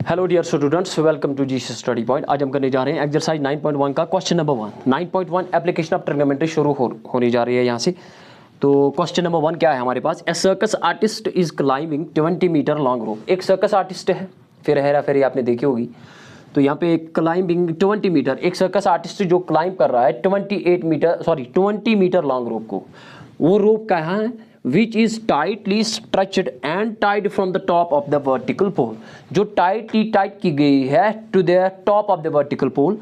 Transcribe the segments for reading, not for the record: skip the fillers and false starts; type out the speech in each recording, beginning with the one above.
Hello dear students, welcome to G study point. आज हम करने जा रहे हैं एक्सरसाइज 9.1 का question number 1। 9.1 application of trigonometry शुरू होने जा रही है यहाँ से। तो क्वेश्चन नंबर 1 क्या है हमारे पास? A circus artist is climbing 20 metre long rope. एक सर्कस आर्टिस्ट है, फिर हेरा फेरी आपने देखी होगी। तो यहाँ पे क्लाइंबिंग 20 मीटर, एक सर्कस आर्टिस्ट जो क्लाइंब कर रहा है 20 मीटर लॉन्ग रोप को। वो रोप कहाँ है? Which is tightly stretched and tied from the top of the vertical pole, जो tightly tied की गई है to the top of the vertical pole।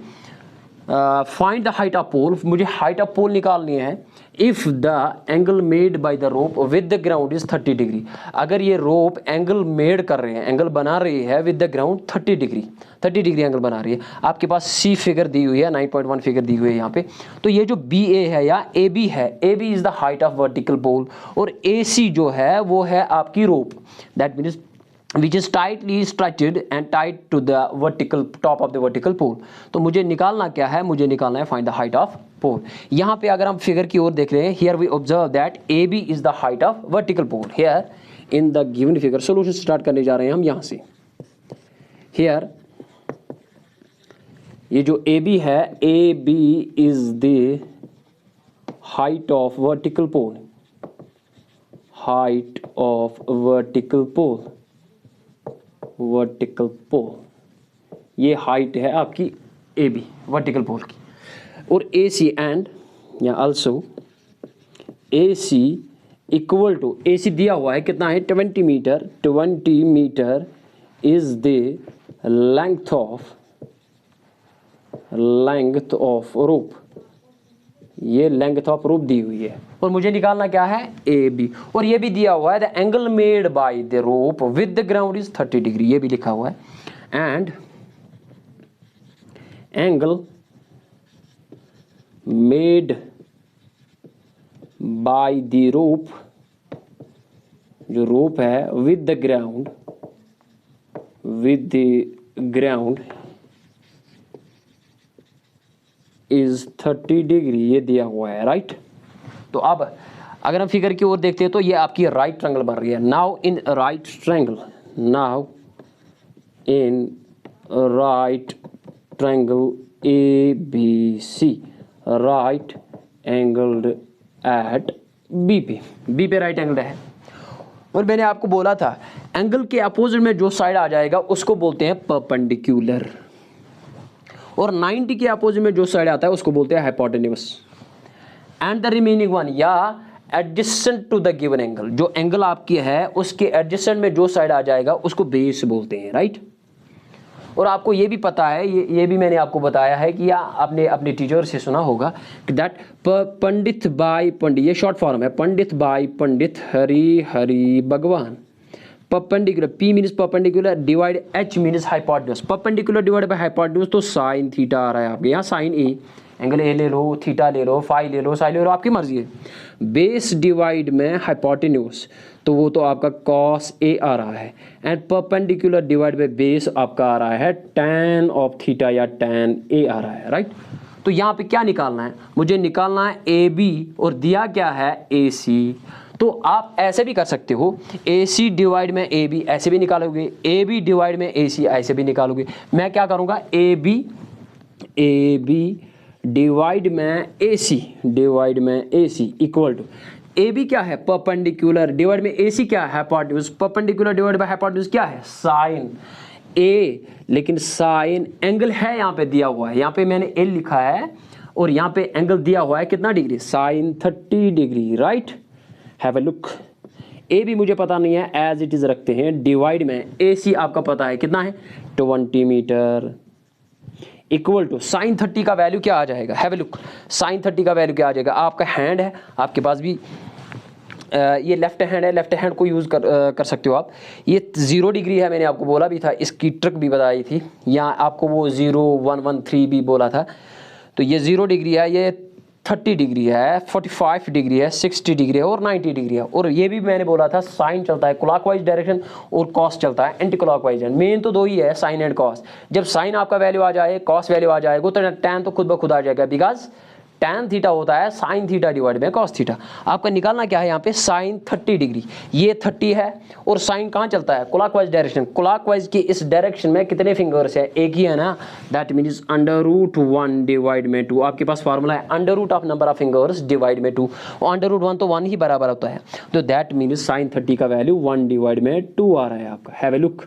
Find the height of pole, मुझे height of pole निकालनी है। If the angle made by the rope with the ground is 30 degree, अगर ये रोप angle made कर रहे हैं, एंगल बना रही है with the ground 30 degree angle बना रही है। आपके पास सी फिगर दी हुई है, 9.1 फिगर दी हुई है यहाँ पे। तो ये जो बी ए है या ए बी है, A B is the height of vertical pole, और ए सी जो है वो है आपकी rope, that means which is tightly stretched and tied to the vertical top of the vertical pole। तो मुझे निकालना क्या है? मुझे निकालना है find the height of pole। यहाँ पे अगर हम फिगर की ओर देख रहे हैं, here we observe that AB is the height of vertical pole। Here in the given figure, solution start करने जा रहे हैं हम यहाँ से। Here ये जो AB है, AB is the height of vertical pole, height of vertical pole, vertical pole, ये हाइट है आपकी ए बी वर्टिकल पोल की। और ए सी एंड या also A C equal to, A C दिया हुआ है कितना है? 20 metre. 20 metre is the length of rope, ये लेंथ ऑफ रोप दी हुई है। और मुझे निकालना क्या है? A B. और ये भी दिया हुआ है the angle made by the rope with the ground is 30 degree, ये भी लिखा हुआ है। And angle made by the rope, जो रोप है with the ground is 30 degree, ये दिया हुआ है, राइट। तो अब अगर हम फिगर की ओर देखते हैं तो ये आपकी राइट ट्रायंगल बन रही है। Now in right triangle A B C, right angled at B पे राइट एंगल्ड है। और मैंने आपको बोला था एंगल के अपोजिट में जो साइड आ जाएगा उसको बोलते हैं परपेंडिकुलर, और 90 के अपोजिट में जो साइड आता है उसको बोलते हैं hypotenuse. And the remaining one या adjacent to the given angle, जो एंगल आपकी है उसके एडजेसेंट में जो साइड आ जाएगा उसको बेस बोलते हैं, राइट। और आपको ये भी पता है, ये भी मैंने आपको बताया है कि या आपने अपने टीचर से सुना होगा कि दैट पंडित बाय पंडित, ये शॉर्ट फॉर्म है, पंडित बाय पंडित हरि भगवान। Perpendicular, P means perpendicular, divide H means hypotenuse. Perpendicular divide by hypotenuse, तो साइन थीटा आ रहा है आपके यहाँ, साइन ए, एंगल ए ले लो, थीटा ले लो, फाई ले लो, साई ले लो, आपकी मर्जी है। बेस डिवाइड में हाइपोटेन्यूस, तो वो तो आपका कॉस ए आ रहा है। And perpendicular divide by base आपका आ रहा है टैन ऑफ थीटा या टैन ए आ रहा है, राइट। तो यहाँ पे क्या निकालना है? मुझे निकालना है ए बी, और दिया क्या है? ए सी। तो आप ऐसे भी कर सकते हो, ए सी डिवाइड में ए बी ऐसे भी निकालोगे, ए बी डिवाइड में ए सी ऐसे भी निकालोगे। मैं क्या करूँगा? ए बी डिवाइड में ए C equal to, A B क्या है? परपेंडिकुलर, डिवाइड में ए सी क्या है? Hypotenuse. Perpendicular divide by hypotenuse क्या है? साइन ए। लेकिन साइन एंगल है यहाँ पे दिया हुआ है, यहाँ पे मैंने एल लिखा है, और यहाँ पे एंगल दिया हुआ है कितना degree? Sine 30 degree, right. Have a look. A भी मुझे पता नहीं है, एज इट इज रखते हैं। डिवाइड में ए सी आपका पता है कितना है? 20 मीटर इक्वल टू साइन 30 का वैल्यू क्या आ जाएगा? हैव अ लुक, साइन 30 का वैल्यू क्या आ जाएगा? आपका हैंड है, आपके पास भी ये लेफ्ट हैंड है, लेफ्ट हैंड को यूज़ कर सकते हो आप। ये 0 डिग्री है, मैंने आपको बोला भी था, इसकी ट्रिक भी बताई थी। यहाँ आपको वो 0113 भी बोला था। तो ये 0 डिग्री है, ये 30 डिग्री है, 45 डिग्री है, 60 डिग्री है और 90 डिग्री है। और ये भी मैंने बोला था साइन चलता है क्लॉकवाइज डायरेक्शन और कॉस चलता है एंटी क्लॉकवाइज। मेन तो दो ही है, साइन एंड कॉस। जब साइन आपका वैल्यू आ जाए, कॉस वैल्यू आ जाएगा, तो टैन तो खुद ब खुद आ जाएगा, बिकॉज tan थीटा होता है sin theta divide by cos theta. आपका निकालना क्या है यहाँ पे sin 30 डिग्री, ये 30 है और sin कहाँ चलता है क्लॉकवाइज डायरेक्शन, क्लॉकवाइज की इस डायरेक्शन में कितने फिंगर्स है, एक ही है ना, दैट मीन्स √1 डिवाइड में 2। आपके पास फार्मूला है under of number of fingers divide में 2, और √1 तो 1 ही बराबर होता है, तो दैट मीन्स sin 30 का वैल्यू 1 डिवाइड में 2 आ रहा है आपका। हैव ए लुक,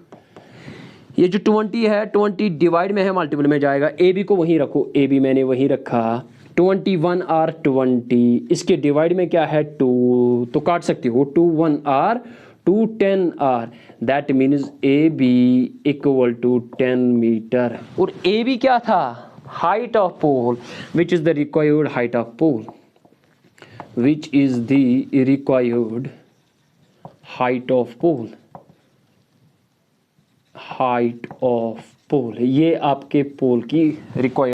ये जो 20 है 20 डिवाइड में है मल्टीपल में जाएगा, ए बी को वहीं रखो, ए बी मैंने वहीं रखा, 21 आर 20, इसके डिवाइड में क्या है 2, तो काट सकते हो 21 आर 2 10 आर, that means A B equal to 10 metre. और ए बी क्या था, height of pole, which is the required height of pole, which is the required height of pole, height of pole, ये आपके पोल की रिक्वायर्ड